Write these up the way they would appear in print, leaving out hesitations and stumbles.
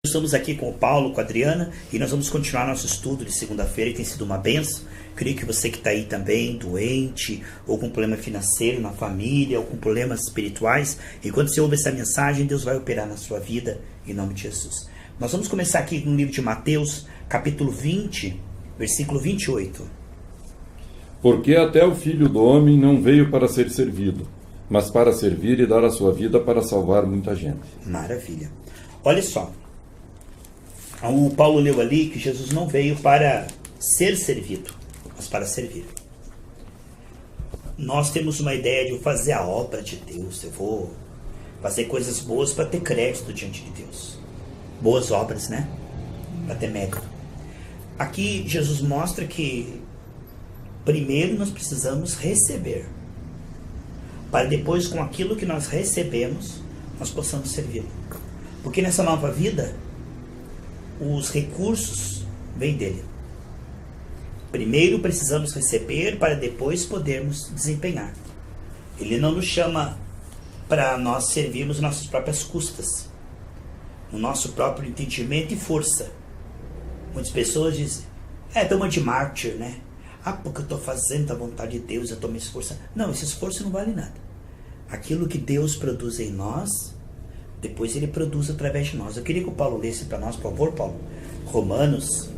Estamos aqui com o Paulo, com a Adriana, e nós vamos continuar nosso estudo de segunda-feira, que tem sido uma benção. Creio que você que está aí também, doente, ou com problema financeiro na família, ou com problemas espirituais, e quando você ouve essa mensagem, Deus vai operar na sua vida, em nome de Jesus. Nós vamos começar aqui no livro de Mateus, capítulo 20, versículo 28. Porque até o Filho do Homem não veio para ser servido, mas para servir e dar a sua vida para salvar muita gente. Maravilha. Olha só. O Paulo leu ali que Jesus não veio para ser servido, mas para servir. Nós temos uma ideia de fazer a obra de Deus. Eu vou fazer coisas boas para ter crédito diante de Deus. Boas obras, né? Para ter mérito. Aqui Jesus mostra que primeiro nós precisamos receber, para depois, com aquilo que nós recebemos, nós possamos servir. Porque nessa nova vida, os recursos vêm dele. Primeiro precisamos receber para depois podermos desempenhar. Ele não nos chama para nós servirmos nossas próprias custas, no nosso próprio entendimento e força. Muitas pessoas dizem, toma de mártir, né? Porque eu estou fazendo a vontade de Deus, eu estou me esforçando. Não, esse esforço não vale nada. Aquilo que Deus produz em nós, depois ele produz através de nós. Eu queria que o Paulo lesse para nós, por favor, Paulo. Romanos,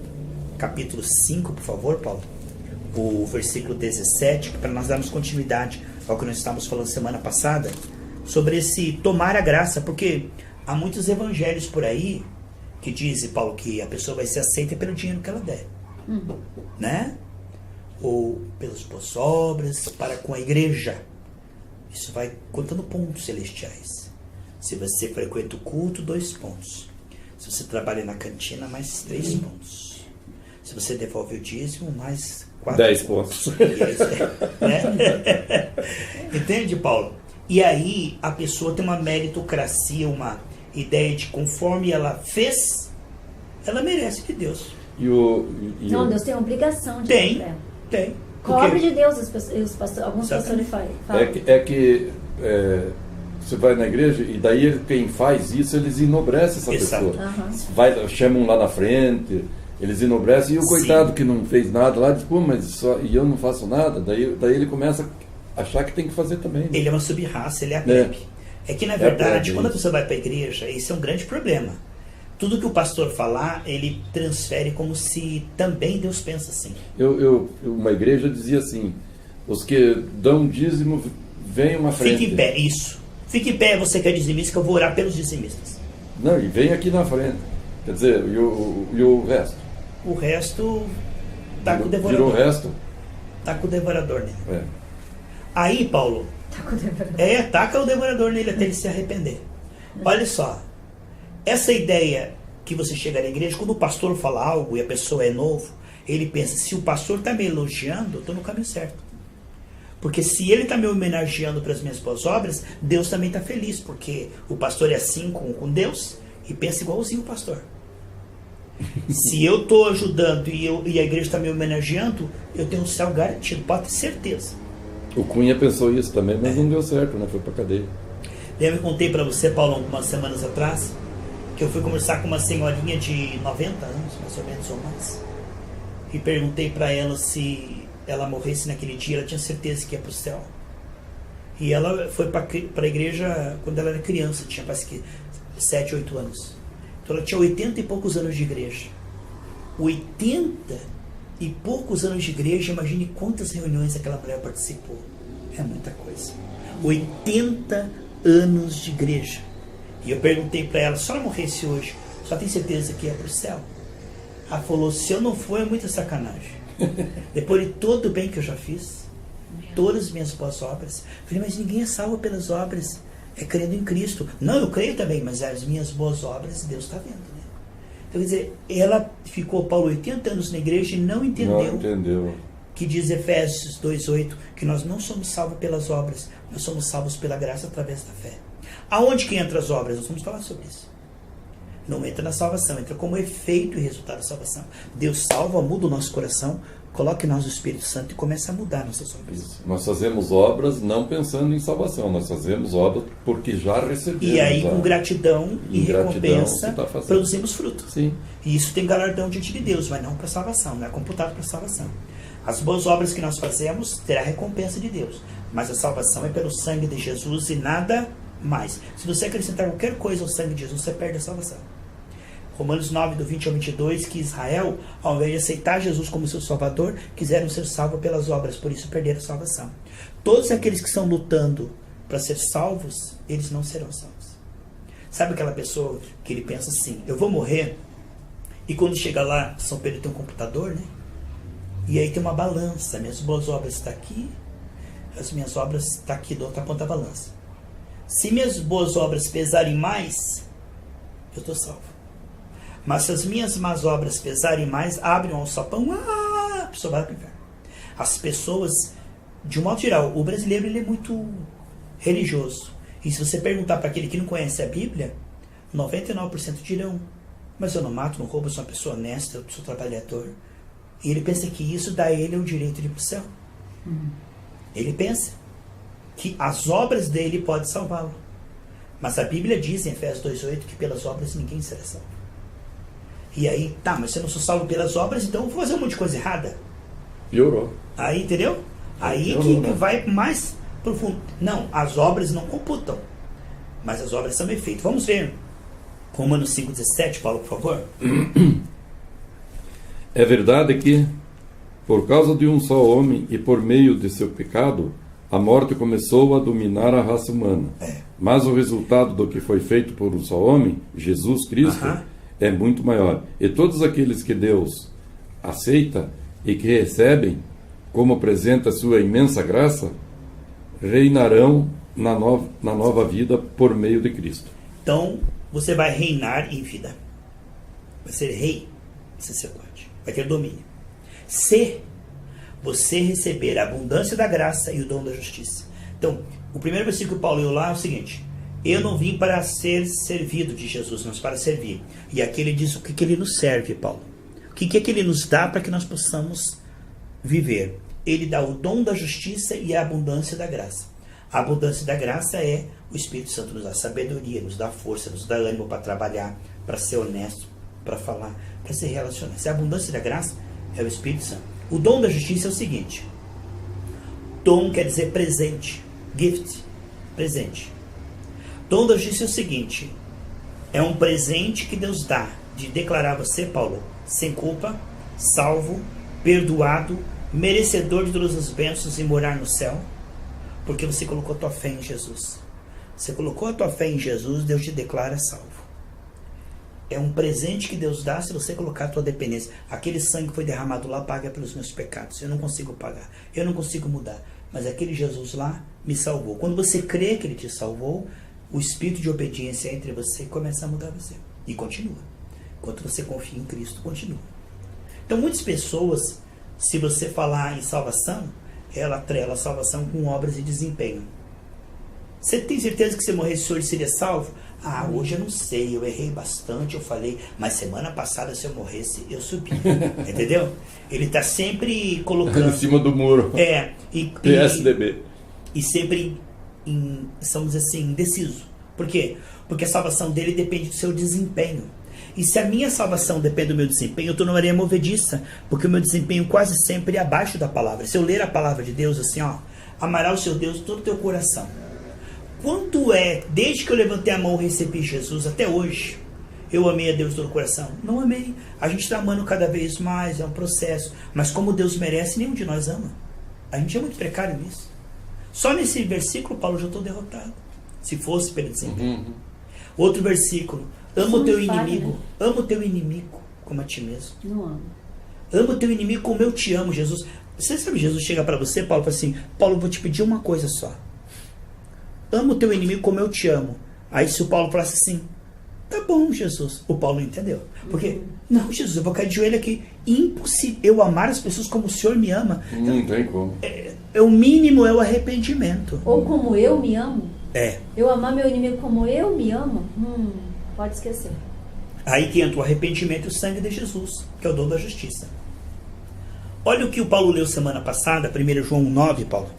capítulo 5, por favor, Paulo. O versículo 17, para nós darmos continuidade ao que nós estávamos falando semana passada, sobre esse tomar a graça, porque há muitos evangelhos por aí que dizem, Paulo, que a pessoa vai ser aceita pelo dinheiro que ela der. Né? Ou pelas boas obras, para com a igreja. Isso vai contando pontos celestiais. Se você frequenta o culto, 2 pontos. Se você trabalha na cantina, mais 3 pontos. Se você devolve o dízimo, mais 4 10 pontos. Né? Entende, Paulo? E aí a pessoa tem uma meritocracia, uma ideia de conforme ela fez, ela merece de Deus. Não, Deus tem a obrigação de Tem. Cobre de Deus, alguns pastores falam. Você vai na igreja e daí quem faz isso, eles enobrecem essa pessoa. Chamam lá na frente, eles enobrecem, e o coitado que não fez nada lá diz, e eu não faço nada, daí ele começa a achar que tem que fazer também. Né? Ele é uma sub-raça, ele é a plebe. É que na verdade, quando a pessoa vai para a igreja, esse é um grande problema. Tudo que o pastor falar, ele transfere como se também Deus pensa assim. Uma igreja dizia assim, os que dão dízimo, venham à frente. Fique em pé, isso. Fique em pé, você que é dizimista, que eu vou orar pelos dizimistas. Não, e vem aqui na frente. Quer dizer, e o resto? O resto tá com o devorador. Virou o resto? Tá com o devorador nele. Aí, Paulo, taca o devorador nele até ele se arrepender. Olha só, essa ideia que você chega na igreja, quando o pastor fala algo e a pessoa é novo, ele pensa, se o pastor está me elogiando, eu estou no caminho certo. Porque se ele está me homenageando para as minhas boas obras, Deus também está feliz, porque o pastor é assim com Deus e pensa igualzinho o pastor. Se eu estou ajudando e a igreja está me homenageando, eu tenho um céu garantido, pode ter certeza. O Cunha pensou isso também, mas não deu certo, né? Foi para cadeia. Eu me contei para você, Paulo, algumas semanas atrás, que eu fui conversar com uma senhorinha de 90 anos, mais ou menos, ou mais, e perguntei para ela se ela morresse naquele dia, ela tinha certeza que ia para o céu. E ela foi para a igreja quando ela era criança, tinha parece que 7, 8 anos. Então ela tinha 80 e poucos anos de igreja. 80 e poucos anos de igreja, imagine quantas reuniões aquela mulher participou. É muita coisa. 80 anos de igreja. E eu perguntei para ela, se ela morresse hoje, só tem certeza que ia para o céu? Ela falou, se eu não for, é muita sacanagem. Depois de todo o bem que eu já fiz, todas as minhas boas obras. Eu falei, mas ninguém é salvo pelas obras, é crendo em Cristo. Não, eu creio também, mas as minhas boas obras Deus está vendo, né? Então, quer dizer, ela ficou, Paulo, 80 anos na igreja e não entendeu. Que diz Efésios 2:8, que nós não somos salvos pelas obras, nós somos salvos pela graça através da fé. Aonde que entra as obras? Nós vamos falar sobre isso. Não entra na salvação, entra como efeito e resultado da salvação. Deus salva, muda o nosso coração, coloca em nós o Espírito Santo e começa a mudar nossas obras. Isso. Nós fazemos obras não pensando em salvação, nós fazemos obras porque já recebemos. E aí, com gratidão e recompensa, produzimos fruto. Sim. E isso tem galardão diante de Deus, mas não para salvação, não é computado para salvação. As boas obras que nós fazemos terá recompensa de Deus, mas a salvação é pelo sangue de Jesus e nada mais. Se você acrescentar qualquer coisa ao sangue de Jesus, você perde a salvação. Romanos 9, do 20 ao 22, que Israel, ao invés de aceitar Jesus como seu Salvador, quiseram ser salvos pelas obras, por isso perderam a salvação. Todos aqueles que estão lutando para ser salvos, eles não serão salvos. Sabe aquela pessoa que ele pensa assim, eu vou morrer, e quando chega lá, São Pedro tem um computador, né? E aí tem uma balança, minhas boas obras estão aqui, as minhas obras estão aqui da outra ponta da balança. Se minhas boas obras pesarem mais, eu estou salvo. Mas se as minhas más obras pesarem mais, abrem um alçapão, a pessoa vai para o inferno. As pessoas, de um modo geral, o brasileiro ele é muito religioso. E se você perguntar para aquele que não conhece a Bíblia, 99% dirão, mas eu não mato, não roubo, eu sou uma pessoa honesta, eu sou trabalhador. E ele pensa que isso dá a ele o direito de ir para o céu. Ele pensa que as obras dele podem salvá-lo. Mas a Bíblia diz em Efésios 2,8 que pelas obras ninguém será salvo. E aí, tá, mas se eu não sou salvo pelas obras, então eu vou fazer um monte de coisa errada. Piorou. Aí, entendeu? Aí que vai mais profundo. Não, as obras não computam, mas as obras são efeito. Vamos ver Romanos 5,17, Paulo, por favor. É verdade que, por causa de um só homem e por meio de seu pecado, a morte começou a dominar a raça humana. Mas o resultado do que foi feito por um só homem, Jesus Cristo, é muito maior. E todos aqueles que Deus aceita e que recebem como presente a sua imensa graça, reinarão na nova vida por meio de Cristo. Então, você vai reinar em vida. Vai ser rei, sacerdote. Vai ter domínio. Se você receber a abundância da graça e o dom da justiça. Então, o primeiro versículo que Paulo leu lá é o seguinte: eu não vim para ser servido de Jesus, mas para servir. E aqui ele diz o que ele nos serve, Paulo. O que é que ele nos dá para que nós possamos viver? Ele dá o dom da justiça e a abundância da graça. A abundância da graça é o Espírito Santo nos dá sabedoria, nos dá força, nos dá ânimo para trabalhar, para ser honesto, para falar, para se relacionar. Se a abundância da graça é o Espírito Santo. O dom da justiça é o seguinte: dom quer dizer presente, gift, presente. Dom da justiça é o seguinte: é um presente que Deus dá de declarar você, Paulo, sem culpa, salvo, perdoado, merecedor de todas as bênçãos e morar no céu, porque você colocou a tua fé em Jesus. Você colocou a tua fé em Jesus, Deus te declara salvo. É um presente que Deus dá se você colocar a tua dependência. Aquele sangue que foi derramado lá paga pelos meus pecados. Eu não consigo pagar, eu não consigo mudar, mas aquele Jesus lá me salvou. Quando você crê que Ele te salvou, o espírito de obediência entre você começa a mudar você. E continua. Enquanto você confia em Cristo, continua. Então, muitas pessoas, se você falar em salvação, ela atrela a salvação com obras e desempenho. Você tem certeza que se morresse hoje seria salvo? Ah, hoje eu não sei, eu errei bastante, eu falei, mas semana passada se eu morresse, eu subi. Entendeu? Ele está sempre colocando... em cima do muro. PSDB. E sempre, vamos dizer assim, indeciso. Por quê? Porque a salvação dele depende do seu desempenho. E se a minha salvação depende do meu desempenho, eu estou numa areia movediça, porque o meu desempenho quase sempre é abaixo da palavra. Se eu ler a palavra de Deus assim, ó, amará o seu Deus de todo o teu coração. Quanto é, desde que eu levantei a mão e recebi Jesus até hoje, eu amei a Deus de todo o coração? Não amei. A gente está amando cada vez mais, é um processo. Mas como Deus merece, nenhum de nós ama. A gente é muito precário nisso. Só nesse versículo, Paulo, já estou derrotado. Se fosse pelo desempenho. Outro versículo. Ama o teu inimigo. Né? Ama o teu inimigo como a ti mesmo. Não amo. Ama o teu inimigo como eu te amo, Jesus. Você sabe, Jesus chega para você, Paulo, e fala assim: Paulo, eu vou te pedir uma coisa só. Ama o teu inimigo como eu te amo. Aí se o Paulo falasse assim: tá bom, Jesus. O Paulo não entendeu. Porque, não, Jesus, eu vou cair de joelho aqui. Impossível eu amar as pessoas como o Senhor me ama. Não tem como. O mínimo é o arrependimento. Ou como eu me amo. É. Eu amar meu inimigo como eu me amo. Pode esquecer. Aí que entra o arrependimento e o sangue de Jesus, que é o dom da justiça. Olha o que o Paulo leu semana passada, 1 João 9, Paulo.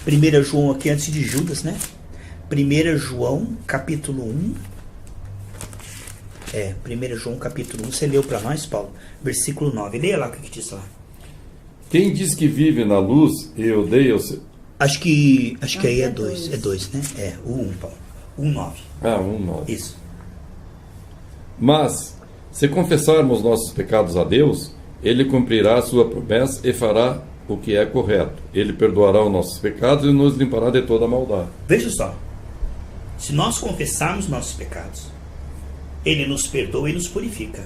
1 João aqui antes de Judas, né? 1 João, capítulo 1. 1 João, capítulo 1. Você leu para nós, Paulo? Versículo 9. Leia lá o que diz lá. Quem diz que vive na luz e odeia o seu... Acho que aí é 2. É 2, né? O 1, Paulo. 1:9. 1:9. Isso. Mas, se confessarmos nossos pecados a Deus, Ele cumprirá a sua promessa e fará o que é correto. Ele perdoará os nossos pecados e nos limpará de toda maldade. Veja só. Se nós confessarmos nossos pecados, Ele nos perdoa e nos purifica.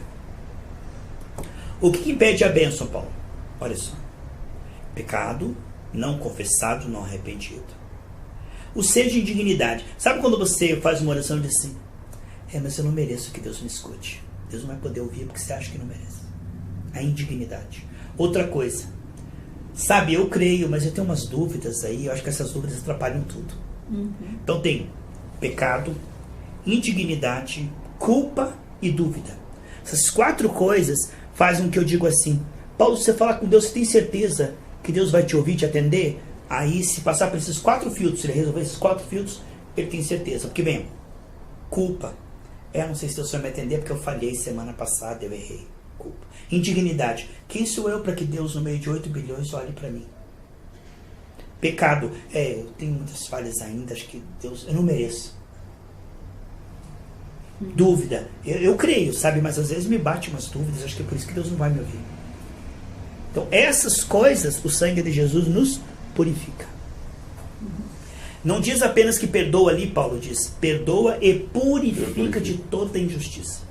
O que impede a bênção, Paulo? Olha só. Pecado não confessado, não arrependido. O ser de indignidade. Sabe quando você faz uma oração e diz assim: mas eu não mereço que Deus me escute. Deus não vai poder ouvir porque você acha que não merece. A indignidade. Outra coisa. Sabe, eu creio, mas eu tenho umas dúvidas aí. Eu acho que essas dúvidas atrapalham tudo. Então tem pecado, indignidade, culpa e dúvida. Essas 4 coisas fazem com que eu digo assim: Paulo, se você falar com Deus, você tem certeza que Deus vai te ouvir, te atender? Aí, se passar por esses 4 filtros, se ele resolver esses 4 filtros, ele tem certeza. Porque, bem, culpa. Não sei se Deus vai me atender porque eu falhei semana passada, eu errei. Culpa. Indignidade. Quem sou eu para que Deus, no meio de 8 bilhões, olhe para mim? Pecado. Eu tenho muitas falhas ainda, acho que Deus, eu não mereço. Dúvida. Eu creio, sabe? Mas às vezes me bate umas dúvidas, acho que é por isso que Deus não vai me ouvir. Então, essas coisas, o sangue de Jesus nos purifica. Não diz apenas que perdoa ali, Paulo diz, perdoa e purifica de toda injustiça.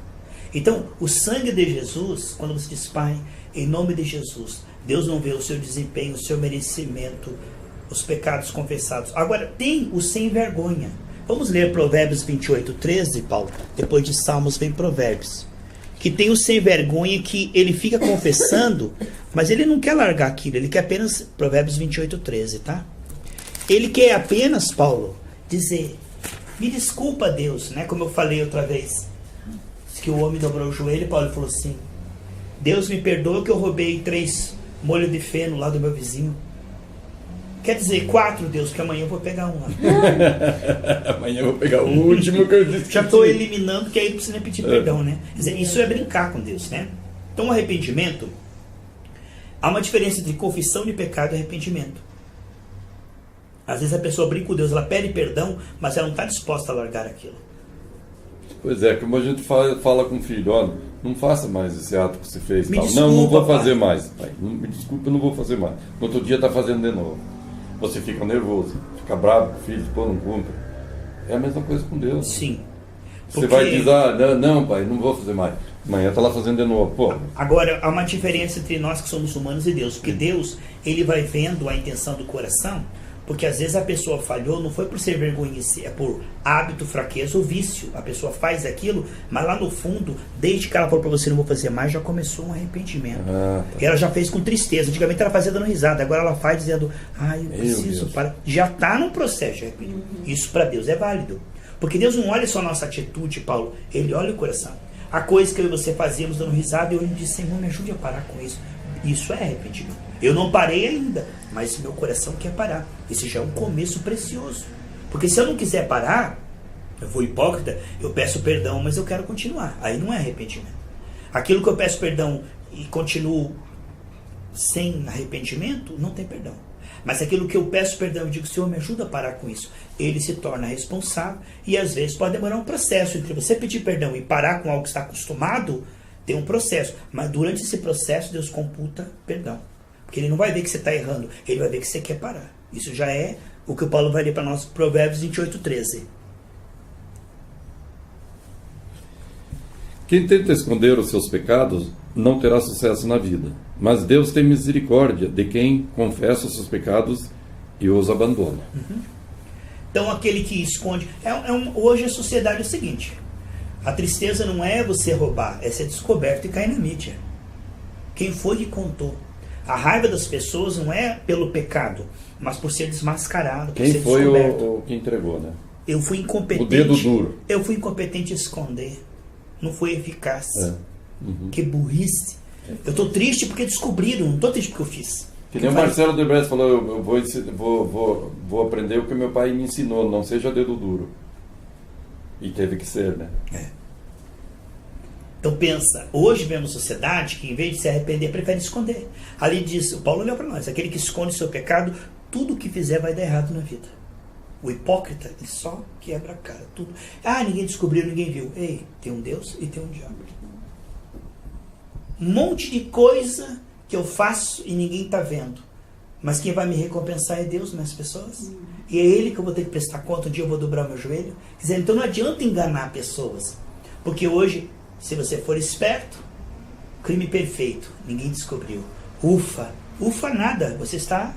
Então, o sangue de Jesus, quando você diz, Pai, em nome de Jesus, Deus não vê o seu desempenho, o seu merecimento, os pecados confessados. Agora, tem o sem vergonha. Vamos ler Provérbios 28:13, Paulo. Depois de Salmos vem Provérbios. Que tem o sem vergonha que ele fica confessando, mas ele não quer largar aquilo, ele quer apenas, Provérbios 28:13, tá? Ele quer apenas, Paulo, dizer, me desculpa, Deus, né? Como eu falei outra vez, que o homem dobrou o joelho, Paulo falou assim, Deus me perdoa que eu roubei 3 molhos de feno lá do meu vizinho. Quer dizer, 4, Deus, que amanhã eu vou pegar um lá. Amanhã eu vou pegar o último que eu disse. Já estou eliminando, que aí não precisa pedir perdão, né? Quer dizer, isso é brincar com Deus, né? Então, o arrependimento, há uma diferença entre confissão de pecado e arrependimento. Às vezes a pessoa brinca com Deus, ela pede perdão, mas ela não está disposta a largar aquilo. Pois é, como a gente fala com o filho, olha, não faça mais esse ato que você fez. Me tal. Desculpa, não vou pai. fazer mais. Pai. Me desculpa, eu não vou fazer mais. No outro dia está fazendo de novo. Você fica nervoso, fica bravo com o filho, pô, não cumpre. É a mesma coisa com Deus. Sim. Você vai dizer, não, pai, não vou fazer mais. Amanhã está lá fazendo de novo. Pô. Agora, há uma diferença entre nós que somos humanos e Deus. Porque Deus, ele vai vendo a intenção do coração. Porque às vezes a pessoa falhou, não foi por ser vergonhice, é por hábito, fraqueza ou vício. A pessoa faz aquilo, mas lá no fundo, desde que ela falou para você não vou fazer mais, já começou um arrependimento. Tá. E ela já fez com tristeza. Antigamente ela fazia dando risada, agora ela faz dizendo, eu preciso parar. Já está num processo de arrependimento. Isso para Deus é válido. Porque Deus não olha só a nossa atitude, Paulo, Ele olha o coração. Há coisas que eu e você fazíamos dando risada e eu disse, Senhor, me ajude a parar com isso. Isso é arrependimento. Eu não parei ainda, mas meu coração quer parar. Esse já é um começo precioso. Porque se eu não quiser parar, eu vou hipócrita, eu peço perdão, mas eu quero continuar. Aí não é arrependimento. Aquilo que eu peço perdão e continuo sem arrependimento, não tem perdão. Mas aquilo que eu peço perdão e digo, Senhor, me ajuda a parar com isso, ele se torna responsável e às vezes pode demorar um processo. Entre você pedir perdão e parar com algo que está acostumado, tem um processo. Mas durante esse processo, Deus computa perdão. Porque ele não vai ver que você está errando, ele vai ver que você quer parar. Isso já é o que o Paulo vai ler para nós, Provérbios 28:13. Quem tenta esconder os seus pecados não terá sucesso na vida. Mas Deus tem misericórdia de quem confessa os seus pecados e os abandona. Então aquele que esconde... Hoje a sociedade é o seguinte. A tristeza não é você roubar, é ser descoberto e cair na mídia. Quem foi que contou? A raiva das pessoas não é pelo pecado, mas por ser desmascarado, por quem ser foi descoberto. o que entregou, né? Eu fui incompetente. O dedo duro. Eu fui incompetente em esconder. Não foi eficaz. Que burrice. Eu estou triste porque descobriram. Não estou triste porque eu fiz. Que nem o Marcelo Debrecht falou, eu vou aprender o que meu pai me ensinou, não seja dedo duro. E teve que ser, né? Então pensa, hoje vemos sociedade que em vez de se arrepender, prefere esconder. Ali diz, o Paulo olhou para nós, aquele que esconde seu pecado, tudo que fizer vai dar errado na vida. O hipócrita, ele só quebra a cara. Tudo. Ninguém descobriu, ninguém viu. Ei, tem um Deus e tem um diabo. Um monte de coisa que eu faço e ninguém está vendo. Mas quem vai me recompensar é Deus, não é as pessoas. E é Ele que eu vou ter que prestar conta. Um dia eu vou dobrar meu joelho. Quer dizer, então não adianta enganar pessoas. Porque hoje, se você for esperto, crime perfeito, ninguém descobriu. Ufa nada, você está...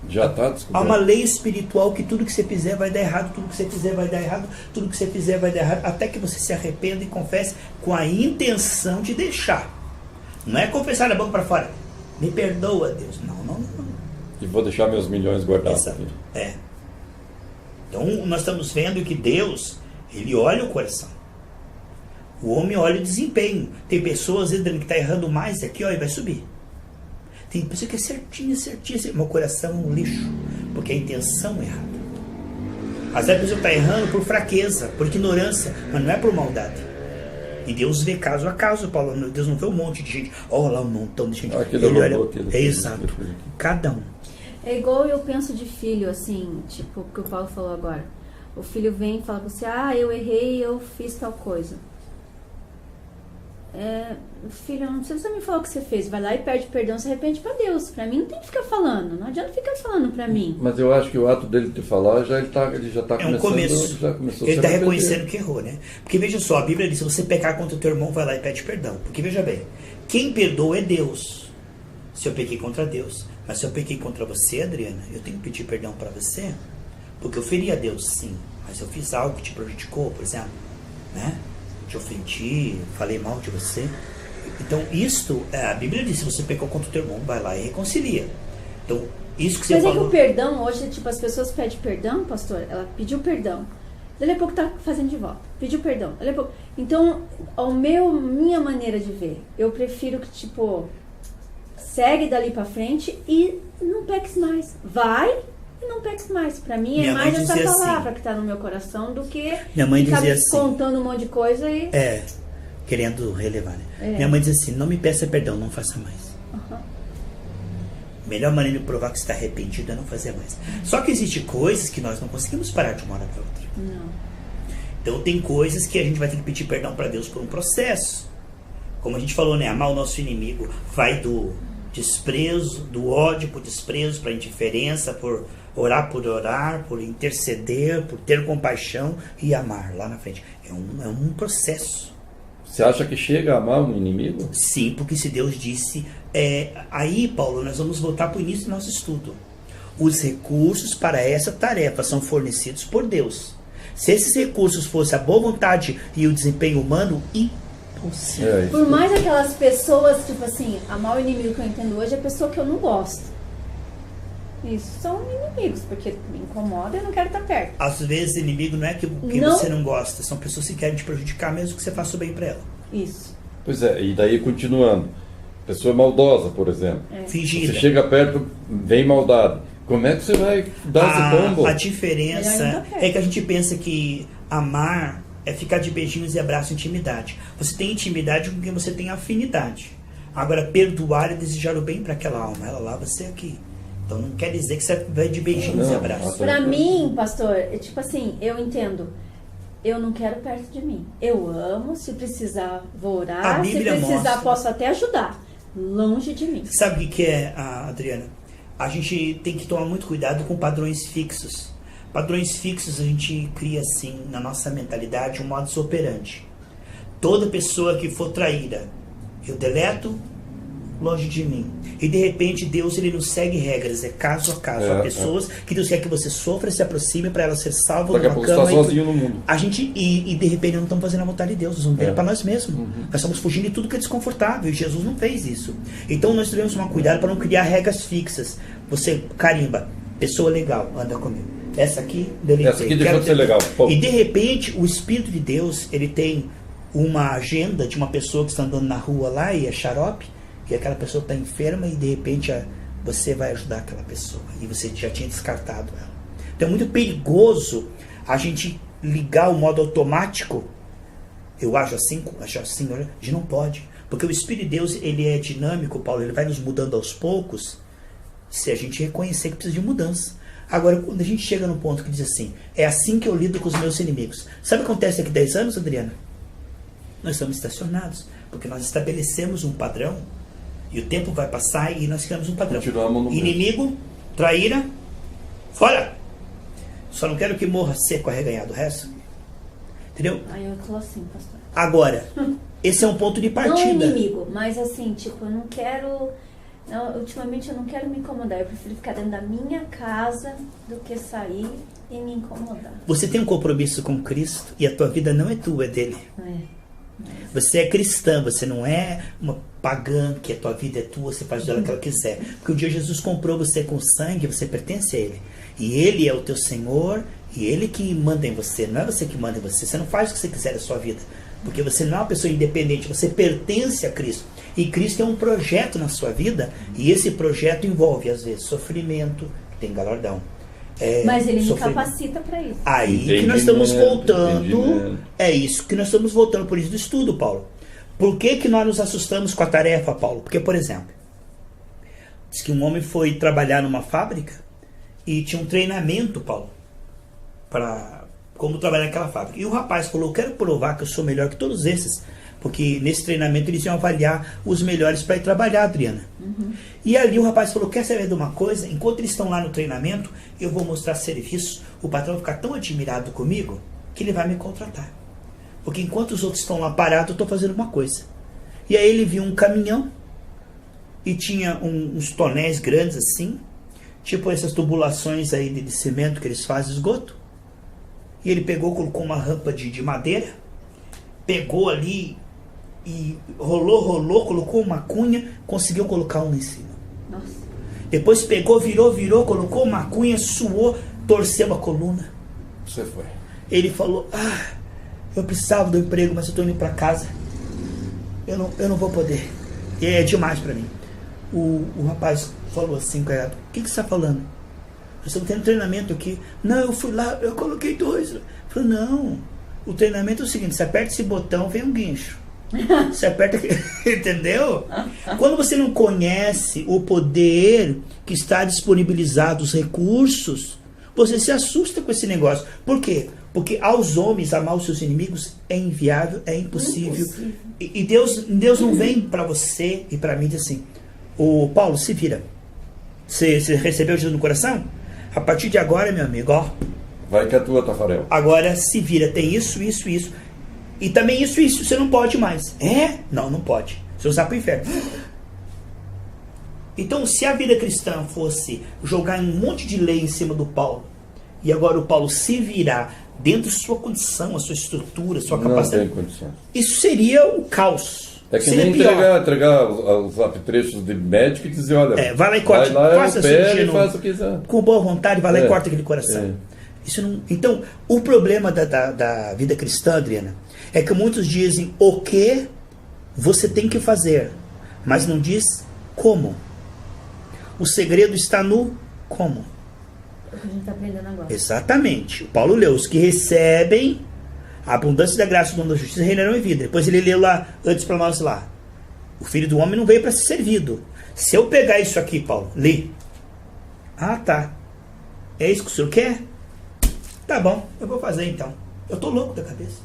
Já está descoberto. Há uma lei espiritual que tudo que você fizer vai dar errado, tudo que você fizer vai dar errado, tudo que você fizer vai dar errado, até que você se arrependa e confesse com a intenção de deixar. Não é confessar da boca para fora. Me perdoa, Deus. Não. E vou deixar meus milhões guardados. Então, nós estamos vendo que Deus, Ele olha o coração. O homem olha o desempenho. Tem pessoas, às vezes, que está errando mais aqui, e vai subir. Tem pessoa que é certinha. Meu coração é um lixo, porque a intenção é errada. Às vezes a pessoa está errando por fraqueza, por ignorância, mas não é por maldade. E Deus vê caso a caso, Paulo. Deus não vê um monte de gente. Olha lá um montão de gente. Ele olha. Exato. Cada um. É igual eu penso de filho, assim, tipo o que o Paulo falou agora. O filho vem e fala pra você, eu errei, eu fiz tal coisa. Filho, não precisa me falar o que você fez. Vai lá e pede perdão, se arrepende pra Deus. Pra mim não tem que ficar falando. Não adianta ficar falando pra mim. Mas eu acho que o ato dele te falar, ele já está começando. Começo. Já começou ele está reconhecendo que errou, né? Porque veja só, a Bíblia diz, se você pecar contra o teu irmão, vai lá e pede perdão. Porque veja bem, quem perdoa é Deus. Se eu pequei contra Deus. Mas se eu pequei contra você, Adriana, eu tenho que pedir perdão para você. Porque eu feri a Deus, sim. Mas eu fiz algo que te prejudicou, por exemplo. Né? Te ofendi, falei mal de você. Então, a Bíblia diz, se você pecou contra o teu irmão, vai lá e reconcilia. Então, isso que você falou... Mas é que o perdão, hoje, tipo, as pessoas pedem perdão, pastor, ela pediu perdão. Dali a pouco tá fazendo de volta. Pediu perdão. Dali a pouco... Então, minha maneira de ver, eu prefiro que, tipo, segue dali pra frente e não peques mais. Vai e não peques mais. Pra mim é mais essa palavra que tá no meu coração do que minha mãe dizia assim, contando um monte de coisa e... querendo relevar, né? Minha mãe diz assim, não me peça perdão, não faça mais. Melhor maneira de provar que você está arrependido é não fazer mais. Só que existem coisas que nós não conseguimos parar de uma hora para outra. Não. Então tem coisas que a gente vai ter que pedir perdão para Deus por um processo. Como a gente falou, né? Amar o nosso inimigo vai do desprezo, do ódio por desprezo, para indiferença, por orar, por interceder, por ter compaixão e amar lá na frente. É um processo. Você acha que chega a amar um inimigo? Sim, porque se Deus disse... aí, Paulo, nós vamos voltar para o início do nosso estudo. Os recursos para essa tarefa são fornecidos por Deus. Se esses recursos fossem a boa vontade e o desempenho humano, impossível. Por mais aquelas pessoas, tipo assim, amar o inimigo que eu entendo hoje é a pessoa que eu não gosto. Isso são inimigos, porque me incomoda e eu não quero estar perto. Às vezes, inimigo não é que você não gosta, são pessoas que querem te prejudicar, mesmo que você faça o bem para ela. Isso. Pois é, e daí continuando. Pessoa maldosa, por exemplo. Fingida. Você chega perto, vem maldade. Como é que você vai dar esse tombo? A diferença é que a gente pensa que amar é ficar de beijinhos e abraço e intimidade. Você tem intimidade com quem você tem afinidade. Agora, perdoar é desejar o bem para aquela alma. Ela lá, você aqui. Então não quer dizer que você vai de beijinhos e abraços. Pra mim, pastor, tipo assim, eu entendo. Eu não quero perto de mim. Eu amo, se precisar vou orar, se precisar posso até ajudar. Longe de mim. Sabe o que é, Adriana? A gente tem que tomar muito cuidado com padrões fixos. Padrões fixos a gente cria assim, na nossa mentalidade, um modus operandi. Toda pessoa que for traída, eu deleto longe de mim. E de repente Deus ele não segue regras, é caso a caso. Há pessoas que Deus quer que você sofra, se aproxime para ela ser salva. Daqui a pouco você está sozinho no mundo. A gente, e de repente não estamos fazendo a vontade de Deus, nós vamos ver para nós mesmos. Nós estamos fugindo de tudo que é desconfortável e Jesus não fez isso. Então nós devemos tomar cuidado para não criar regras fixas. Você carimba, pessoa legal, anda comigo. Essa aqui, deleitei. Essa aqui deixou de ser legal. Pô. E de repente, o Espírito de Deus, ele tem uma agenda de uma pessoa que está andando na rua lá e é xarope, e aquela pessoa está enferma e de repente você vai ajudar aquela pessoa. E você já tinha descartado ela. Então é muito perigoso a gente ligar o modo automático. Eu acho assim, a gente não pode. Porque o Espírito de Deus, ele é dinâmico, Paulo, ele vai nos mudando aos poucos, se a gente reconhecer que precisa de mudança. Agora, quando a gente chega num ponto que diz assim, é assim que eu lido com os meus inimigos. Sabe o que acontece daqui a 10 anos, Adriana? Nós estamos estacionados, porque nós estabelecemos um padrão, e o tempo vai passar e nós criamos um padrão. Inimigo, traíra, fora! Só não quero que morra seco, arreganhado o resto. Entendeu? Aí eu tô assim, pastor. Agora, esse é um ponto de partida. Não inimigo, mas assim, tipo, eu não quero... Não, ultimamente eu não quero me incomodar. Eu prefiro ficar dentro da minha casa do que sair e me incomodar. Você tem um compromisso com Cristo e a tua vida não é tua, é dele. Você é cristã, você não é uma pagã que a tua vida é tua, você faz dela o que ela quiser. Porque um dia Jesus comprou você com sangue, você pertence a ele. E ele é o teu Senhor e ele que manda em você, não é você que manda em você. Você não faz o que você quiser da sua vida. Porque você não é uma pessoa independente, você pertence a Cristo. E Cristo é um projeto na sua vida, e esse projeto envolve, às vezes, sofrimento, tem galardão. Mas ele me capacita para isso. Aí que nós estamos voltando, é isso que nós estamos voltando, por isso do estudo, Paulo. Por que nós nos assustamos com a tarefa, Paulo? Porque, por exemplo, diz que um homem foi trabalhar numa fábrica e tinha um treinamento, Paulo, para como trabalhar naquela fábrica. E o rapaz falou, eu quero provar que eu sou melhor que todos esses. Porque nesse treinamento eles iam avaliar os melhores para ir trabalhar, Adriana. E ali o rapaz falou, quer saber de uma coisa? Enquanto eles estão lá no treinamento, eu vou mostrar serviço. O patrão vai ficar tão admirado comigo que ele vai me contratar. Porque enquanto os outros estão lá parados, eu estou fazendo uma coisa. E aí ele viu um caminhão e tinha uns tonéis grandes assim, tipo essas tubulações aí de cimento que eles fazem esgoto. E ele pegou, colocou uma rampa de madeira, pegou ali e rolou, colocou uma cunha, conseguiu colocar um em cima. Nossa. Depois pegou, virou, colocou uma cunha, suou, torceu a coluna. Você foi. Ele falou, eu precisava do emprego, mas eu estou indo para casa. Eu não vou poder. É demais para mim. O rapaz falou assim, cara, o que você está falando? Nós estamos tendo treinamento aqui. Não, eu fui lá, eu coloquei 2. Eu falei, não, o treinamento é o seguinte, você aperta esse botão, vem um guincho. Você aperta aqui, entendeu? Quando você não conhece o poder que está disponibilizado, os recursos, você se assusta com esse negócio. Por quê? Porque aos homens amar os seus inimigos é inviável, é impossível. E Deus não vem para você e para mim e diz assim, ô Paulo, se vira. Você recebeu Jesus no coração? A partir de agora, meu amigo, ó. Vai que é tua, Tafarel. Agora se vira, tem isso. E também isso, você não pode mais. Não pode. Você vai para o inferno. Então, se a vida cristã fosse jogar um monte de lei em cima do Paulo, e agora o Paulo se virar dentro de sua condição, a sua estrutura, a sua capacidade, não tem condição. Isso seria o caos. É que nem entregar os apetrechos de médico e dizer, olha, vai lá e corta, faça a cirurgia faça o que quiser. Com boa vontade, vai lá e corta aquele coração. Isso não, então, o problema da vida cristã, Adriana, é que muitos dizem o que você tem que fazer, mas não diz como. O segredo está no como. É o que a gente está aprendendo agora. Exatamente. O Paulo leu, os que recebem a abundância da graça e do dom da justiça reinarão em vida. Depois ele leu lá, antes para nós lá, o Filho do Homem não veio para ser servido. Se eu pegar isso aqui, Paulo, lê. Tá. É isso que o senhor quer? Tá bom, eu vou fazer então. Eu tô louco da cabeça.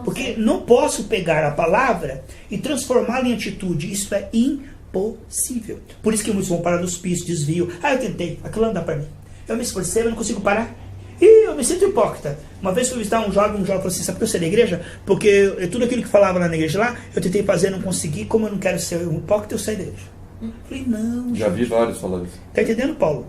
Porque não posso pegar a palavra e transformá-la em atitude. Isso é impossível. Por isso que muitos vão parar nos pisos, desvio. Eu tentei, aquilo não dá para mim. Eu me esforcei, mas não consigo parar. Eu me sinto hipócrita. Uma vez fui visitar um jovem falou assim, sabe por que eu saí da igreja? Porque tudo aquilo que falava lá na igreja lá, eu tentei fazer, não consegui, como eu não quero ser um hipócrita, eu saí da igreja. Falei, não. Já vi vários falando isso. Tá entendendo, Paulo?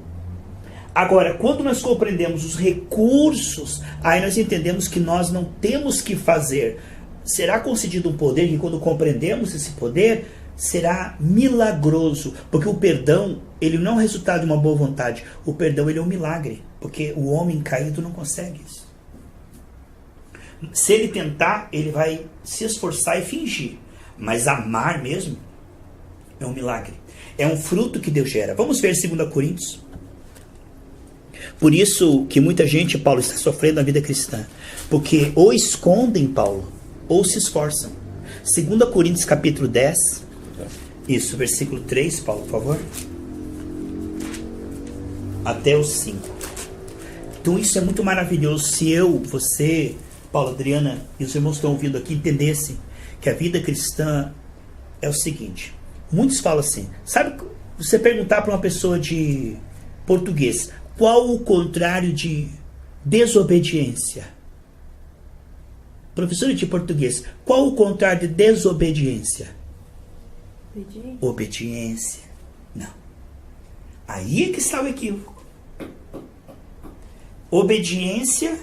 Agora, quando nós compreendemos os recursos, aí nós entendemos que nós não temos que fazer. Será concedido um poder que quando compreendemos esse poder, será milagroso, porque o perdão, ele não é o resultado de uma boa vontade. O perdão, ele é um milagre, porque o homem caído não consegue isso. Se ele tentar, ele vai se esforçar e fingir, mas amar mesmo é um milagre. É um fruto que Deus gera. Vamos ver 2 Coríntios. Por isso que muita gente, Paulo, está sofrendo na vida cristã, porque ou escondem Paulo, ou se esforçam. 2 Coríntios capítulo 10, isso, versículo 3, Paulo, por favor, até o 5. Então isso é muito maravilhoso. Se eu, você, Paulo, Adriana e os irmãos que estão ouvindo aqui entendessem que a vida cristã é o seguinte. Muitos falam assim, sabe, você perguntar para uma pessoa de português, qual o contrário de desobediência? Professor de português, qual o contrário de desobediência? Obediência. Não. Aí é que está o equívoco. Obediência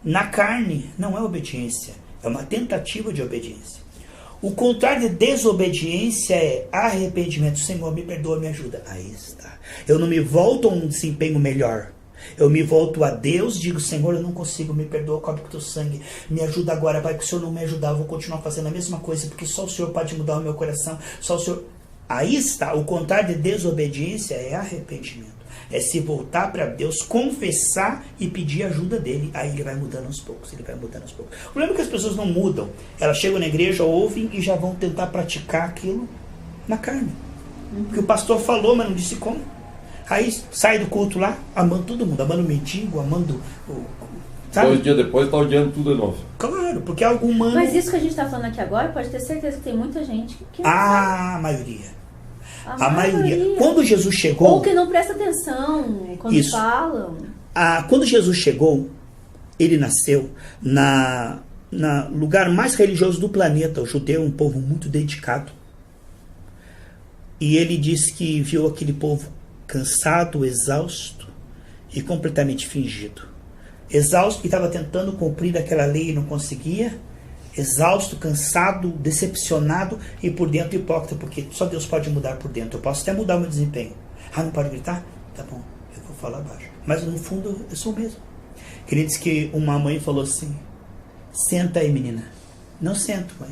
na carne não é obediência, é uma tentativa de obediência. O contrário de desobediência é arrependimento. Senhor, me perdoa, me ajuda. Aí está. Eu não me volto a um desempenho melhor. Eu me volto a Deus, digo, Senhor, eu não consigo, me perdoa, cobre com teu sangue. Me ajuda agora, Pai, porque o Senhor não me ajudar, eu vou continuar fazendo a mesma coisa, porque só o Senhor pode mudar o meu coração. Só o Senhor... Aí está. O contrário de desobediência é arrependimento. É se voltar para Deus, confessar e pedir ajuda dele. Aí ele vai mudando aos poucos. Ele vai mudando aos poucos. O problema é que as pessoas não mudam. Elas chegam na igreja, ouvem e já vão tentar praticar aquilo na carne. Porque o pastor falou, mas não disse como. Aí sai do culto lá, amando todo mundo. Amando o mendigo, amando o... Sabe? 2 dias depois está odiando tudo de novo. Claro, porque é algo humano. Mas isso que a gente está falando aqui agora, pode ter certeza que tem muita gente que a maioria. A maioria. Quando Jesus chegou... Ou que não presta atenção quando falam. Quando Jesus chegou, ele nasceu na lugar mais religioso do planeta. O judeu é um povo muito dedicado. E ele disse que viu aquele povo cansado, exausto e completamente fingido. Exausto, que estava tentando cumprir aquela lei e não conseguia. Exausto, cansado, decepcionado e por dentro hipócrita, porque só Deus pode mudar por dentro. Eu posso até mudar o meu desempenho. Ah, não pode gritar? Tá bom, eu vou falar baixo. Mas no fundo eu sou o mesmo. Queridos, que uma mãe falou assim, senta aí, menina. Não sento, mãe.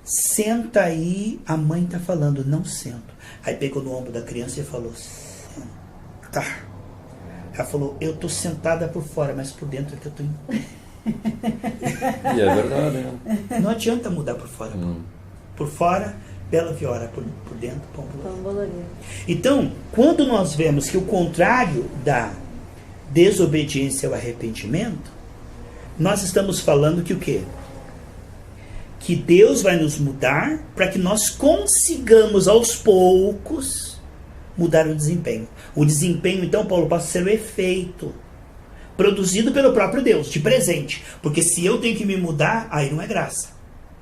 Senta aí, a mãe tá falando, não sento. Aí pegou no ombro da criança e falou, senta. Ela falou, eu tô sentada por fora, mas por dentro é que eu tô em... E é verdade, né? Não adianta mudar por fora. Por fora, bela viola, por dentro, pão bolorento. Então, quando nós vemos que o contrário da desobediência é o arrependimento, nós estamos falando que o quê? Que Deus vai nos mudar para que nós consigamos aos poucos mudar o desempenho. O desempenho, então, Paulo, passa a ser o efeito produzido pelo próprio Deus, de presente. Porque se eu tenho que me mudar, aí não é graça.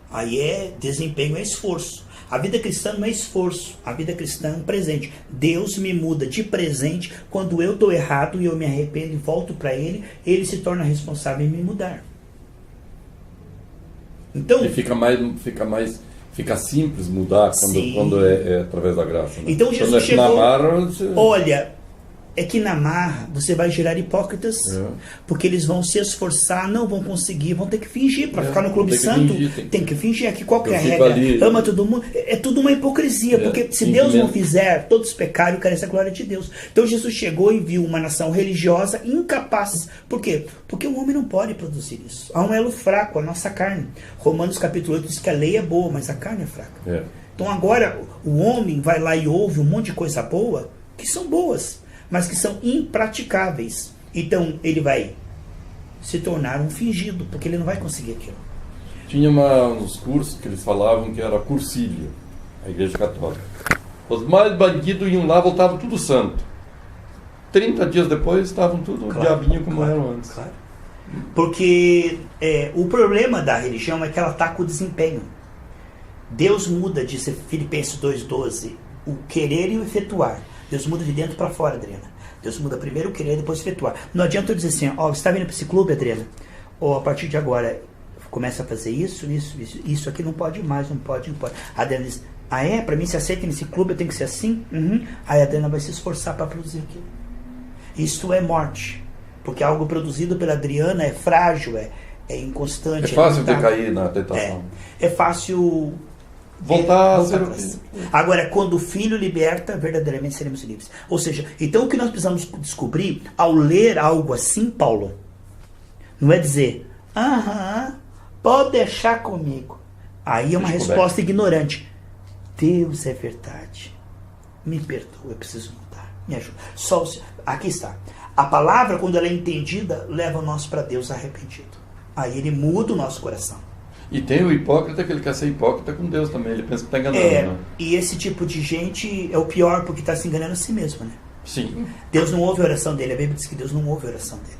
Aí é desempenho, é esforço. A vida cristã não é esforço. A vida cristã é um presente. Deus me muda de presente quando eu estou errado e eu me arrependo e volto para Ele. Ele se torna responsável em me mudar. Então, e fica simples mudar quando é através da graça. Né? Então Jesus chegou... Olha... É que na marra você vai gerar hipócritas, porque eles vão se esforçar, não vão conseguir, vão ter que fingir. Para ficar no clube santo, tem que fingir. Aqui qual que é a regra? Ali, ama todo mundo. É tudo uma hipocrisia, porque se Deus não fizer, todos pecaram e carecem a glória de Deus. Então Jesus chegou e viu uma nação religiosa incapaz. Por quê? Porque o homem não pode produzir isso. Há um elo fraco, a nossa carne. Romanos capítulo 8 diz que a lei é boa, mas a carne é fraca. Então agora o homem vai lá e ouve um monte de coisa boa, que são boas, mas que são impraticáveis. Então ele vai se tornar um fingido, porque ele não vai conseguir aquilo. Tinha uns cursos que eles falavam que era cursílio, a igreja católica. Os mais bandidos iam lá, voltavam tudo santo. 30 dias depois estavam tudo diabinho como eram antes. Claro. Porque o problema da religião é que ela ataca o desempenho. Deus muda, disse Filipenses 2,12, o querer e o efetuar. Deus muda de dentro para fora, Adriana. Deus muda primeiro o querer, depois o efetuar. Não adianta eu dizer assim, ó, você está vindo para esse clube, Adriana? Ou a partir de agora, começa a fazer isso aqui não pode mais, não pode. A Adriana diz, Ah, é? Para mim se aceita nesse clube eu tenho que ser assim? Uhum. Aí a Adriana vai se esforçar para produzir aquilo. Isto é morte. Porque algo produzido pela Adriana é frágil, é inconstante. É fácil de cair na tentação. É fácil voltar a ser. Agora, quando o Filho liberta, verdadeiramente seremos livres. Ou seja, então o que nós precisamos descobrir ao ler algo assim, Paulo, não é dizer, pode deixar comigo. Aí é uma resposta ignorante. Deus é verdade. Me perdoa, eu preciso mudar. Me ajuda. Aqui está. A palavra, quando ela é entendida, leva nós para Deus arrependido. Aí ele muda o nosso coração. E tem o hipócrita que ele quer ser hipócrita com Deus também. Ele pensa que está enganando. Né? E esse tipo de gente é o pior porque está se enganando a si mesmo, né? Sim. Deus não ouve a oração dele. A Bíblia diz que Deus não ouve a oração dele.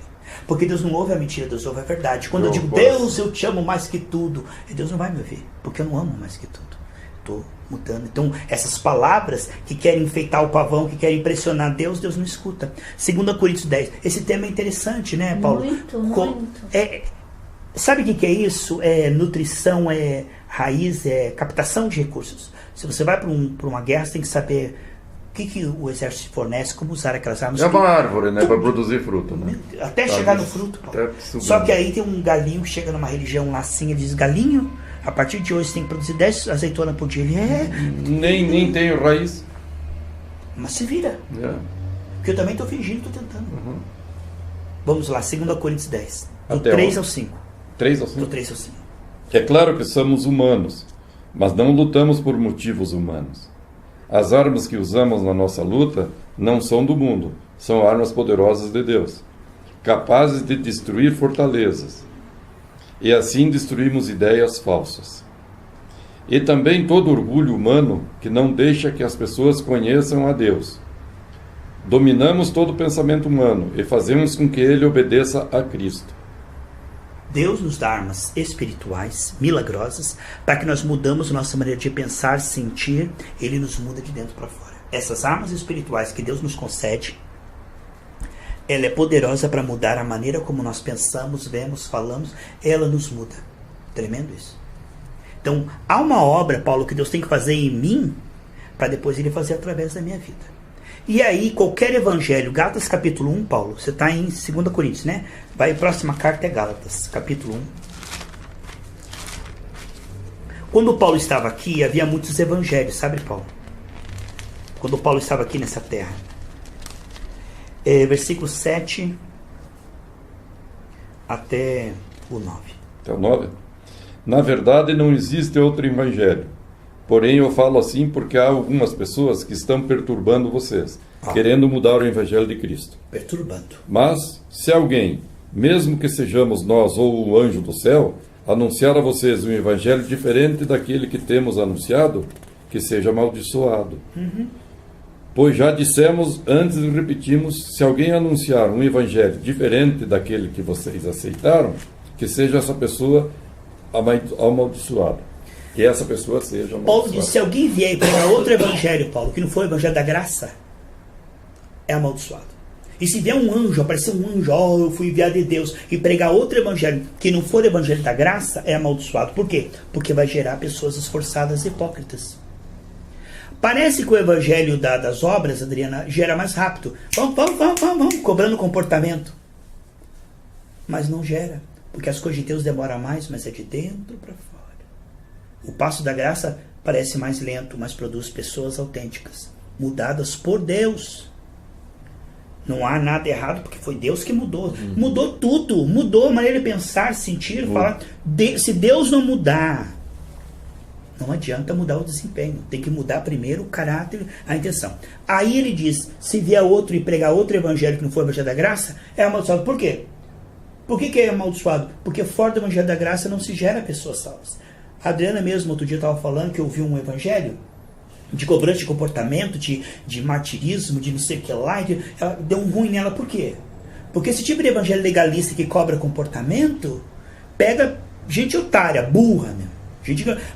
Porque Deus não ouve a mentira, Deus ouve a verdade. Quando eu digo, Deus, eu te amo mais que tudo, Deus não vai me ouvir, porque eu não amo mais que tudo. Estou mudando. Então, essas palavras que querem enfeitar o pavão, que querem impressionar Deus, Deus não escuta. 2 Coríntios 10. Esse tema é interessante, né, Paulo? Muito. Sabe o que é isso? É nutrição, é raiz, é captação de recursos. Se você vai para uma guerra, você tem que saber o que o exército fornece, como usar aquelas armas. É uma árvore, né? Para produzir fruto, né? Até chegar no fruto, Paulo. Só que aí tem um galinho que chega numa religião lá assim, ele diz, galinho, a partir de hoje você tem que produzir 10 azeitonas por dia. Ele Nem tem raiz. Mas se vira. Porque eu também estou fingindo, estou tentando. Vamos lá, 2 Coríntios 10. Do 3 ao 5. 3 ao 5? Do 3 ao 5. É claro que somos humanos, mas não lutamos por motivos humanos. As armas que usamos na nossa luta não são do mundo, são armas poderosas de Deus, capazes de destruir fortalezas. E assim destruímos ideias falsas. E também todo orgulho humano que não deixa que as pessoas conheçam a Deus. Dominamos todo pensamento humano e fazemos com que ele obedeça a Cristo. Deus nos dá armas espirituais, milagrosas, para que nós mudamos nossa maneira de pensar, sentir, Ele nos muda de dentro para fora. Essas armas espirituais que Deus nos concede, ela é poderosa para mudar a maneira como nós pensamos, vemos, falamos, ela nos muda. Tremendo isso. Então, há uma obra, Paulo, que Deus tem que fazer em mim, para depois Ele fazer através da minha vida. E aí, qualquer evangelho, Gálatas capítulo 1, Paulo, você está em 2 Coríntios, né? Vai, a próxima carta é Gálatas, capítulo 1. Quando Paulo estava aqui, havia muitos evangelhos, sabe, Paulo? Quando Paulo estava aqui nessa terra. Versículo 7 até o 9. Até o 9? Na verdade, não existe outro evangelho. Porém, eu falo assim porque há algumas pessoas que estão perturbando vocês, querendo mudar o Evangelho de Cristo. Perturbando. Mas, se alguém, mesmo que sejamos nós ou o anjo do céu, anunciar a vocês um Evangelho diferente daquele que temos anunciado, que seja amaldiçoado. Pois já dissemos antes e repetimos, se alguém anunciar um Evangelho diferente daquele que vocês aceitaram, que seja essa pessoa amaldiçoada. Que essa pessoa seja amaldiçoada. Paulo disse, se alguém vier e pregar outro evangelho, Paulo, que não for o evangelho da graça, é amaldiçoado. E se vier um anjo, aparecer um anjo, eu fui enviado de Deus, e pregar outro evangelho que não for o evangelho da graça, é amaldiçoado. Por quê? Porque vai gerar pessoas esforçadas e hipócritas. Parece que o evangelho das obras, Adriana, gera mais rápido. Vamos, cobrando comportamento. Mas não gera, porque as coisas de Deus demoram mais, mas é de dentro para fora. O passo da graça parece mais lento, mas produz pessoas autênticas, mudadas por Deus. Não há nada errado, porque foi Deus que mudou. Mudou tudo, mudou a maneira de pensar, sentir, falar. Se Deus não mudar, não adianta mudar o desempenho. Tem que mudar primeiro o caráter, a intenção. Aí ele diz, se vier outro e pregar outro evangelho que não for o evangelho da graça, é amaldiçoado. Por quê? Por que é amaldiçoado? Porque fora do evangelho da graça não se gera pessoas salvas. A Adriana mesmo, outro dia, estava falando que ouviu um evangelho de cobrança de comportamento, de martirismo, de não sei o que lá. Ela deu um ruim nela. Por quê? Porque esse tipo de evangelho legalista que cobra comportamento pega gente otária, burra, meu.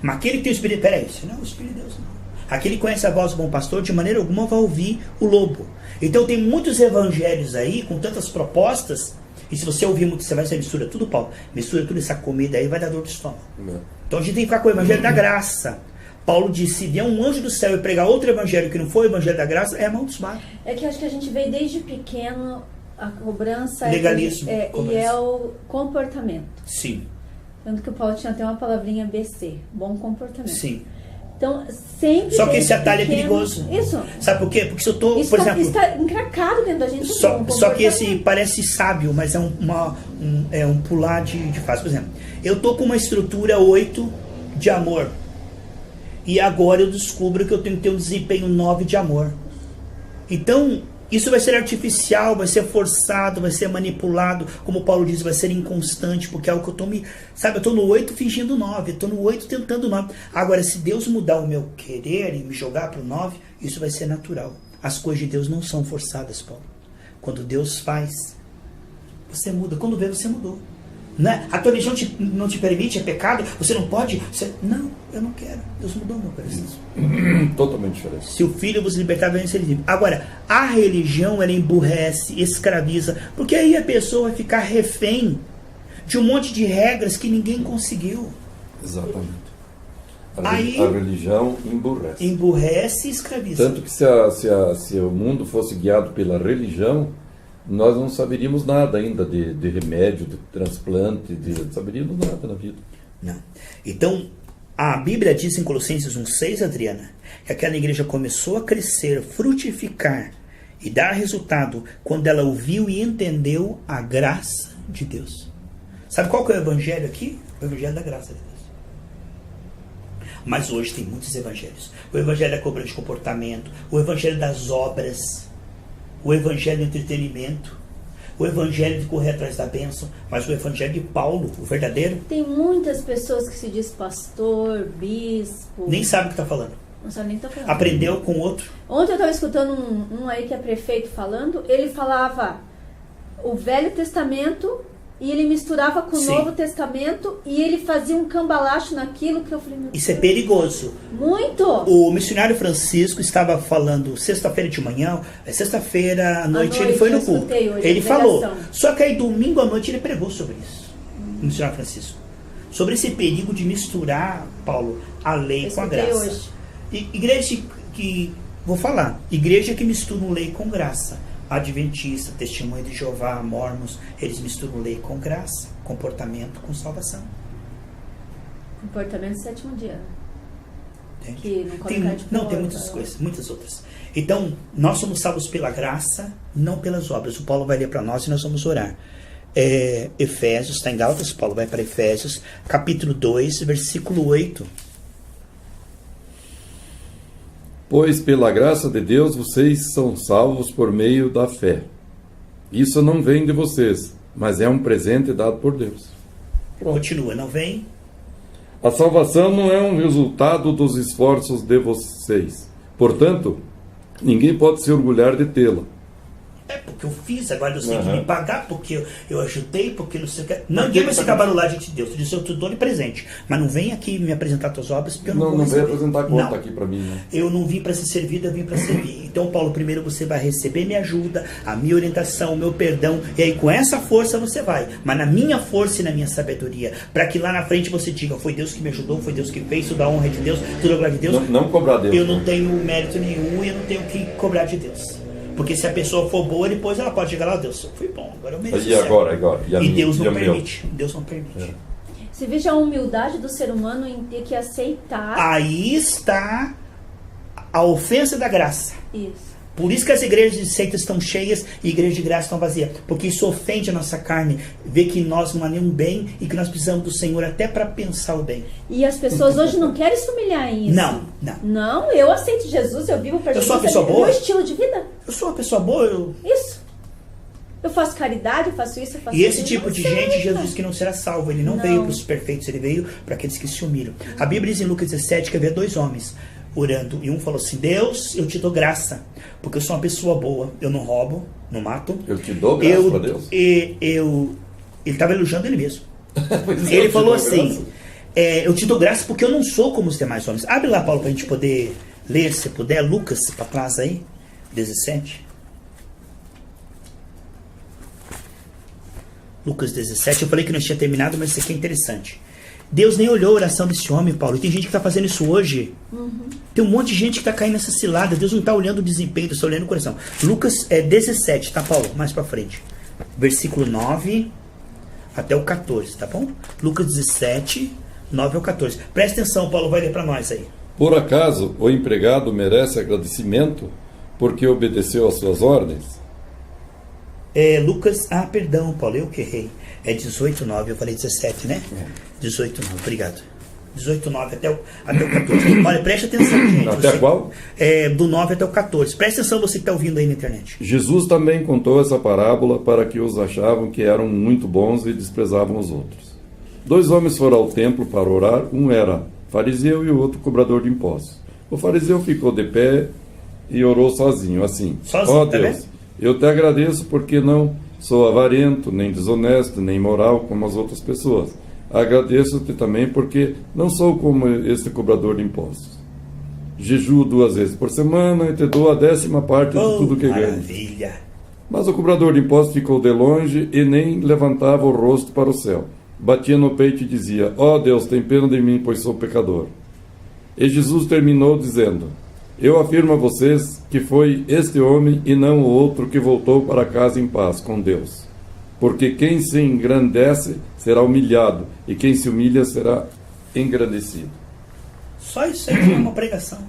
Mas aquele que tem o Espírito... Peraí, isso não é o Espírito de Deus, não. Aquele que conhece a voz do bom pastor, de maneira alguma vai ouvir o lobo. Então tem muitos evangelhos aí, com tantas propostas, e se você ouvir muito, você mistura tudo, Paulo. Mistura tudo essa comida aí, vai dar dor de estômago. Então a gente tem que ficar com o evangelho da graça. Paulo disse, se vier um anjo do céu e pregar outro evangelho que não for o evangelho da graça, é amaldiçoado. É que acho que a gente veio desde pequeno, a cobrança legalismo, e é o comportamento. Sim. Tanto que o Paulo tinha até uma palavrinha BC, bom comportamento. Sim. Então, sempre. Só que esse atalho é perigoso. Isso. Sabe por quê? Porque se eu tô, isso por exemplo, está encracado dentro da gente. Só que esse parece sábio, mas é um pular de fase. Por exemplo, eu tô com uma estrutura 8 de amor. E agora eu descubro que eu tenho que ter um desempenho 9 de amor. Então, isso vai ser artificial, vai ser forçado, vai ser manipulado. Como o Paulo diz, vai ser inconstante, porque é o que eu tô Sabe, eu tô no 8 fingindo 9, eu tô no 8 tentando 9. Agora, se Deus mudar o meu querer e me jogar pro 9, isso vai ser natural. As coisas de Deus não são forçadas, Paulo. Quando Deus faz, você muda. Quando vê, você mudou. Né? A tua religião não te permite, é pecado, você não pode. Não, eu não quero. Deus mudou meu coração. Totalmente diferente. Se o Filho vos libertar, vai ser livre. Agora, a religião, ela emburrece, escraviza, porque aí a pessoa vai ficar refém de um monte de regras que ninguém conseguiu. Exatamente. A religião emburrece. Emburrece e escraviza. Tanto que se o mundo fosse guiado pela religião, nós não saberíamos nada ainda de remédio, de transplante, não saberíamos nada na vida. Não. Então, a Bíblia diz em Colossenses 1,6, Adriana, que aquela igreja começou a crescer, frutificar e dar resultado quando ela ouviu e entendeu a graça de Deus. Sabe qual que é o evangelho aqui? O evangelho da graça de Deus. Mas hoje tem muitos evangelhos. O evangelho da cobrança de comportamento, o evangelho das obras, o evangelho do entretenimento, o evangelho de correr atrás da bênção, mas o evangelho de Paulo, o verdadeiro. Tem muitas pessoas que se diz pastor, bispo. Nem sabe o que está falando. Não sabe nem o que está falando. Aprendeu com outro. Ontem eu estava escutando um aí que é prefeito falando, ele falava o Velho Testamento e ele misturava com o Novo Testamento e ele fazia um cambalacho naquilo que eu falei... Isso é perigoso. Muito! O missionário Francisco estava falando sexta-feira de manhã, sexta-feira à noite ele foi no culto. Ele falou. Só que aí domingo à noite ele pregou sobre isso. O missionário Francisco. Sobre esse perigo de misturar, Paulo, a lei com a graça. Hoje. Igreja que... Vou falar. Igreja que mistura lei com graça. Adventista, Testemunho de Jeová, Mormons, eles misturam lei com graça, comportamento com salvação. Comportamento do sétimo dia. Entende? Que não tem muitas coisas, muitas outras. Então, nós somos salvos pela graça, não pelas obras. O Paulo vai ler para nós e nós vamos orar. Efésios, está em Gálatas, Paulo vai para Efésios, capítulo 2, versículo 8. Pois pela graça de Deus vocês são salvos por meio da fé. Isso não vem de vocês, mas é um presente dado por Deus. Continua, não vem? A salvação não é um resultado dos esforços de vocês. Portanto, ninguém pode se orgulhar de tê-la. É porque eu fiz, agora eu tenho que me pagar, porque eu ajudei, porque não sei o que. Ninguém vai se gabarular diante de Deus. Tu disse, eu te dou de presente. Mas não vem aqui me apresentar tuas obras, porque eu não vou receber. Não vem apresentar conta aqui para mim. Né? Eu não vim para ser servido, eu vim para servir. Então, Paulo, primeiro você vai receber minha ajuda, a minha orientação, o meu perdão. E aí, com essa força, você vai. Mas na minha força e na minha sabedoria. Para que lá na frente você diga, foi Deus que me ajudou, foi Deus que fez, tudo a honra é de Deus, tudo a glória de Deus. Não cobrar Deus. Eu não tenho mérito nenhum e eu não tenho que cobrar de Deus. Porque se a pessoa for boa, depois ela pode chegar lá, Deus, eu fui bom, agora eu mereço. E agora? E Deus não permite. Deus não permite. Você veja a humildade do ser humano em ter que aceitar. Aí está a ofensa da graça. Isso. Por isso que as igrejas de seitas estão cheias e igrejas de graça estão vazias. Porque isso ofende a nossa carne. Ver que nós não há nenhum bem e que nós precisamos do Senhor até para pensar o bem. E as pessoas hoje não querem se humilhar em isso. Não. Não, eu aceito Jesus, eu vivo para Jesus. Eu sou uma pessoa boa? É meu estilo de vida. Eu sou uma pessoa boa. Isso. Eu faço caridade, eu faço isso, eu faço isso. E esse tipo de gente, Jesus disse que não será salvo. Ele não veio para os perfeitos, ele veio para aqueles que se humilham. A Bíblia diz em Lucas 17 que havia 2 homens orando. E um falou assim, Deus, eu te dou graça, porque eu sou uma pessoa boa, eu não roubo, não mato. Eu te dou graça para Deus? Ele estava elogiando ele mesmo. Ele falou assim, eu te dou graça porque eu não sou como os demais homens. Abre lá, Paulo, para a gente poder ler, se puder, Lucas, para trás aí, 17. Lucas 17, eu falei que não tinha terminado, mas isso aqui é interessante. Deus nem olhou a oração desse homem, Paulo. E tem gente que está fazendo isso hoje. Tem um monte de gente que está caindo nessa cilada. Deus não está olhando o desempenho, Deus está olhando o coração. Lucas 17, tá, Paulo? Mais para frente. Versículo 9 até o 14, tá bom? Lucas 17, 9 ao 14. Presta atenção, Paulo vai ler para nós aí. Por acaso o empregado merece agradecimento porque obedeceu às suas ordens? Lucas, perdão, Paulo, eu que errei. É 18, 9, eu falei 17, né? 18, 9, obrigado. 18, 9 até o 14. Olha, preste atenção, gente. Até qual? Do 9 até o 14. Presta atenção, você que está ouvindo aí na internet. Jesus também contou essa parábola para que os achavam que eram muito bons e desprezavam os outros. 2 homens foram ao templo para orar, um era fariseu e o outro cobrador de impostos. O fariseu ficou de pé e orou sozinho, assim: ó Deus, eu te agradeço porque não sou avarento, nem desonesto, nem imoral como as outras pessoas. Agradeço-te também porque não sou como este cobrador de impostos. Jejuo 2 vezes por semana e te dou a 10ª parte de tudo que ganho. Maravilha! Mas o cobrador de impostos ficou de longe e nem levantava o rosto para o céu. Batia no peito e dizia: ó Deus, tem pena de mim, pois sou pecador. E Jesus terminou dizendo: eu afirmo a vocês que foi este homem e não o outro que voltou para casa em paz com Deus. Porque quem se engrandece será humilhado, e quem se humilha será engrandecido. Só isso aí é uma pregação.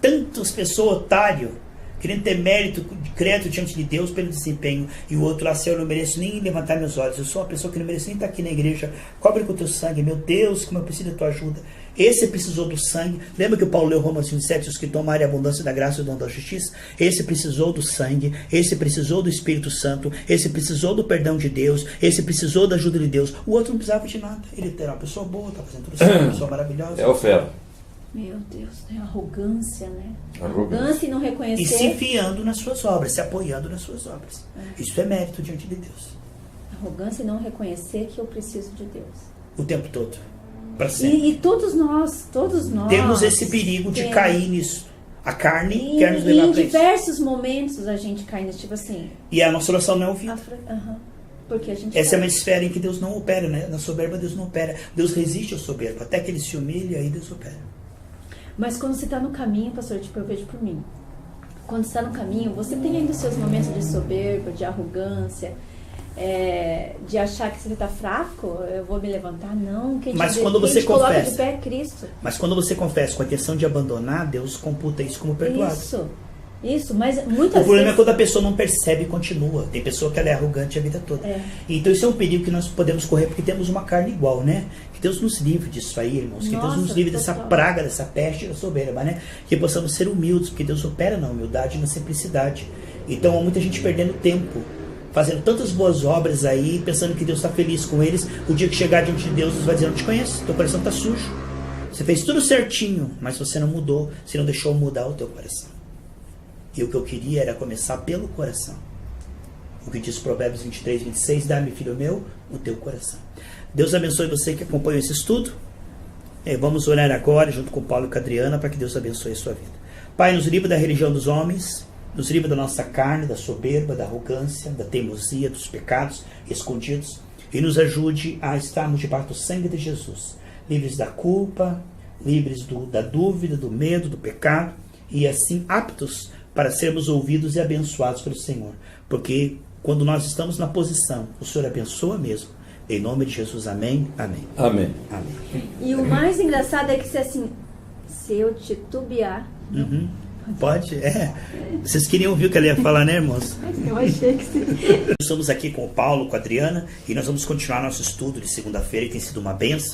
Tantas pessoas otário, querendo ter mérito de crédito diante de Deus pelo desempenho, e o outro lá, Senhor, eu não mereço nem levantar meus olhos, eu sou uma pessoa que não mereço nem estar aqui na igreja, cobre com o teu sangue, meu Deus, como eu preciso da tua ajuda. Esse precisou do sangue. Lembra que o Paulo leu Romanos 27, os que tomarem a abundância da graça e o dom da justiça? Esse precisou do sangue, esse precisou do Espírito Santo, esse precisou do perdão de Deus, esse precisou da ajuda de Deus. O outro não precisava de nada. Ele era uma pessoa boa, estava fazendo tudo certo, uma pessoa maravilhosa. É o fera. Meu Deus, é arrogância, né? Arrogância e não reconhecer. E se fiando nas suas obras, se apoiando nas suas obras. Isso é mérito diante de Deus. Arrogância e não reconhecer que eu preciso de Deus. O tempo todo. Para sempre. E todos nós temos esse perigo de cair nisso. A carne quer nos levar para isso. Em diversos momentos a gente cai nisso, tipo assim. E a nossa oração não é ouvida. Porque a gente essa é uma esfera em que Deus não opera, né? Na soberba Deus não opera. Deus resiste ao soberbo. Até que ele se humilha, aí Deus opera. Mas quando você está no caminho, pastor, tipo, eu vejo por mim. Quando você está no caminho, você tem ainda os seus momentos de soberba, de arrogância, de achar que você está fraco, eu vou me levantar, não. Mas quando você confessa, de pé é Cristo. Mas quando você confessa com a intenção de abandonar, Deus computa isso como perdoado. Isso, mas muitas vezes... O problema é quando a pessoa não percebe e continua. Tem pessoa que ela é arrogante a vida toda. Então isso é um perigo que nós podemos correr, porque temos uma carne igual, né? Que Deus nos livre disso aí, irmãos. Que Deus nos livre dessa praga, dessa peste da soberba, né? Que possamos ser humildes, porque Deus opera na humildade e na simplicidade. Então há muita gente perdendo tempo, fazendo tantas boas obras aí, pensando que Deus está feliz com eles. O dia que chegar diante de Deus, Deus vai dizer: não te conheço, teu coração está sujo. Você fez tudo certinho, mas você não mudou, você não deixou mudar o teu coração. E o que eu queria era começar pelo coração. O que diz Provérbios 23, 26, dá-me, filho meu, o teu coração. Deus abençoe você que acompanhou esse estudo. Vamos orar agora, junto com Paulo e com a Adriana, para que Deus abençoe a sua vida. Pai, nos livra da religião dos homens, nos livra da nossa carne, da soberba, da arrogância, da teimosia, dos pecados escondidos, e nos ajude a estarmos debaixo do sangue de Jesus, livres da culpa, livres da dúvida, do medo, do pecado, e assim aptos para sermos ouvidos e abençoados pelo Senhor. Porque quando nós estamos na posição, o Senhor abençoa mesmo. Em nome de Jesus, amém, amém. Amém. Amém. E o mais engraçado é que se eu titubear... Pode? Vocês queriam ouvir o que ela ia falar, né, irmãos? Eu achei que sim. Estamos aqui com o Paulo, com a Adriana, e nós vamos continuar nosso estudo de segunda-feira, que tem sido uma bênção.